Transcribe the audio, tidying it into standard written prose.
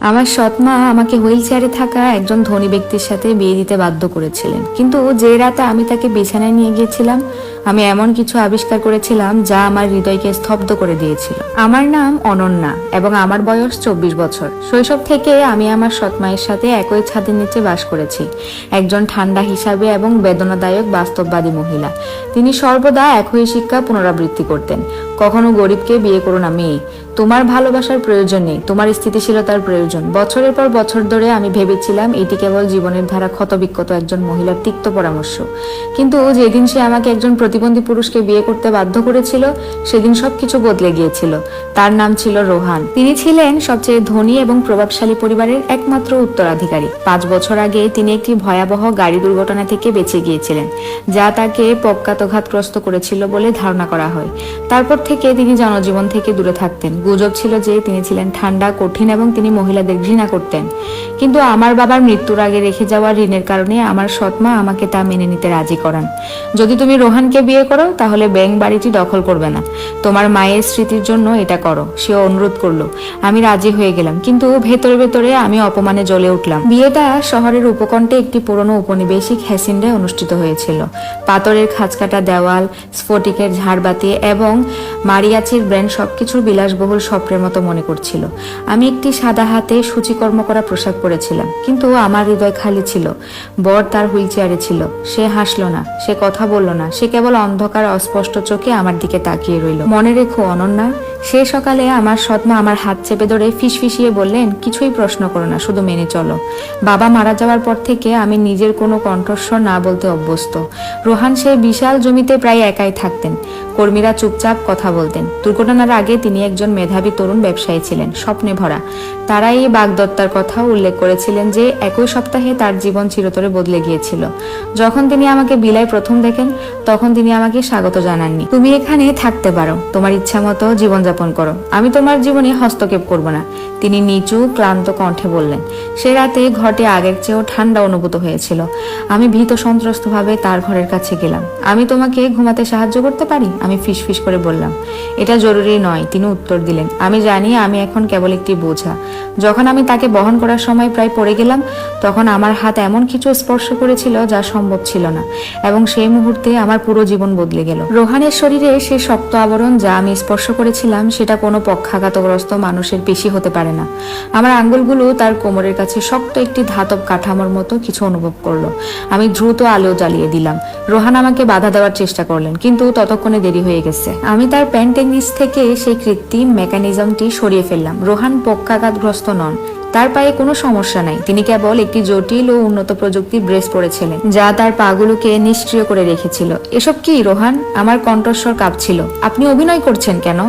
আমার সৎমা আমাকে হুইল চেয়ারে থাকা একজন ধনী ব্যক্তির সাথে বিয়ে দিতে বাধ্য করেছিলেন, কিন্তু যে রাতে আমি তাকে বিছানায় নিয়ে গিয়েছিলাম আমি এমন কিছু আবিষ্কার করেছিলাম যা আমার হৃদয়কে স্তব্ধ করে দিয়েছিল। আমার নাম অনন্যা এবং আমার বয়স 24 বছর। শৈশব থেকে আমি আমার সৎমায়ের সাথে একই ছাদের নিচে বাস করেছি। একজন ঠান্ডা হিসাবে এবং বেদনাদায়ক বাস্তববাদী মহিলা। তিনি সর্বদা একই শিক্ষা পুনরাবৃত্তি করতেন, কখনো গরিবকে বিয়ে করো না মেয়ে, তোমার ভালোবাসার প্রয়োজন নেই, তোমার স্থিতিশীলতার প্রয়োজন। বছরের পর বছর ধরে আমি ভেবেছিলাম এটি কেবল জীবনের ধারা ক্ষতবিক্ষত একজন মহিলার তিক্ত পরামর্শ, কিন্তু যেদিন সে আমাকে একজন প্রতিবন্ধী পুরুষকে বিয়ে করতে বাধ্য করেছিল সেদিন সবকিছু বদলে গিয়েছিল। তার নাম ছিল রোহান। তিনি ছিলেন সবচেয়ে ধনী এবং প্রভাবশালী পরিবারের একমাত্র উত্তরাধিকারী। 5 বছর আগে তিনি একটি ভয়াবহ গাড়ি দুর্ঘটনা থেকে বেঁচে গিয়েছিলেন, যা তাকে পক্ষাঘাতগ্রস্ত করেছিল বলে ধারণা করা হয়। তারপর থেকে তিনি জনজীবন থেকে দূরে থাকতেন। গুজব ছিল যে তিনি ছিলেন ঠান্ডা, কঠিন এবং তিনি মহিলাদের ঘৃণা করতেন। কিন্তু আমার বাবার মৃত্যুর আগে রেখে যাওয়া ঋণের কারণে আমার সৎমা আমাকে তা মেনে নিতে রাজি করান। যদি তুমি রোহানকে বিয়ে করো তাহলে ব্যাংক বাড়িটি দখল করবে না, তোমার মায়ের স্মৃতির জন্য এটা করো। সে অনুরোধ করলো। আমি রাজি হয়ে গেলাম, কিন্তু ভেতরে ভেতরে আমি অপমানে জ্বলে উঠলাম। বিয়েটা শহরের উপকণ্ঠে একটি পুরনো উপনিবেশিক হ্যাসিন্ডে অনুষ্ঠিত হয়েছিল। পাথরের খাঁজকাটা দেওয়াল, স্ফটিকের ঝাড়বাতি এবং মারিয়াচির ব্র্যান্ড সবকিছুর বিলাসবহুল স্বপ্নের মতো মনে করছিল। আমি একটি সাদা হাতে সূচিকর্ম করা পোশাক পরেছিলাম, কিন্তু আমার হৃদয় খালি ছিল। বর তার হুইল চেয়ারে ছিল। সে হাসলো না, সে কথা বলল না, সে কেবল অন্ধকার অস্পষ্ট চোখে আমার দিকে তাকিয়ে রইল। মনে রেখো অনন্যা, সে সকালে আমার সৎমা আমার হাত চেপে ধরে ফিসফিসিয়ে বললেন, কিছুই প্রশ্ন করো না, শুধু মেনে চলো। বাবা মারা যাওয়ার পর থেকে আমি নিজের কোনো কণ্ঠস্বর না বলতে অভ্যস্ত। রোহান সেই বিশাল জমিতে প্রায় একাই থাকতেন। কর্মীরা চুপচাপ কথা বলতেন। দুর্ঘটনার আগে তিনি একজন মেধাবী তরুণ ব্যবসায়ী ছিলেন, স্বপ্নে ভরা। তারা এই বাগদত্তার কথাও উল্লেখ করেছিলেন যে একই সপ্তাহে তার জীবন চিরতরে বদলে গিয়েছিল। যখন তিনি আমাকে বিলায় প্রথম দেখেন তখন তিনি আমাকে স্বাগত জানাননি। তুমি এখানে থাকতে পারো, তোমার ইচ্ছা মতো জীবনযাপন করো, আমি তোমার জীবনে হস্তক্ষেপ করব না, তিনি নিচু ক্লান্ত কণ্ঠে বললেন। সে রাতে ঘটে আগের চেয়েও ঠান্ডা অনুভূত হয়েছিল। আমি ভীত সন্ত্রস্ত ভাবে তার ঘরের কাছে গেলাম। আমি তোমাকে ঘুমাতে সাহায্য করতে পারি, আমি ফিসফিস করে বললাম। এটা জরুরি নয়, তিনি উত্তর দিলেন। আমি জানি আমি এখন কেবল একটি বোঝা। যখন আমি তাকে বহন করার সময় প্রায় পড়ে গেলাম তখন আমার হাত এমন কিছু স্পর্শ করেছিল যা সম্ভব ছিল না, এবং সেই মুহূর্তে আমার পুরো জীবন বদলে গেল। রোহানের শরীরে সে শক্ত আবরণ যা আমি স্পর্শ করেছিলাম সেটা কোনো পক্ষাঘাতগ্রস্ত মানুষের পেশি হতে পারে না। আমার আঙ্গুলগুলো তার কোমরের কাছে শক্ত একটি ধাতব কাঠামোর মতো কিছু অনুভব করলো। আমি দ্রুত আলো জ্বালিয়ে দিলাম। রোহান আমাকে বাধা দেওয়ার চেষ্টা করলেন, কিন্তু ততক্ষণে দেরি হয়ে গেছে। আমি তার প্যান্টের নিচ থেকে সেই কৃত্রিম মেকানিজমটি সরিয়ে ফেললাম। রোহান পক্ষাঘাতগ্রস্ত নন, তার পায়ে কোনো সমস্যা নাই। তিনি কেবল একটি জটিল ও উন্নত প্রযুক্তির ব্রেস পরেছিলেন যা তার পাগুলোকে নিষ্ক্রিয় করে রেখেছিল। এসব কি রোহান? আমার কণ্ঠস্বর কাঁপছিল। আপনি অভিনয় করছেন কেন?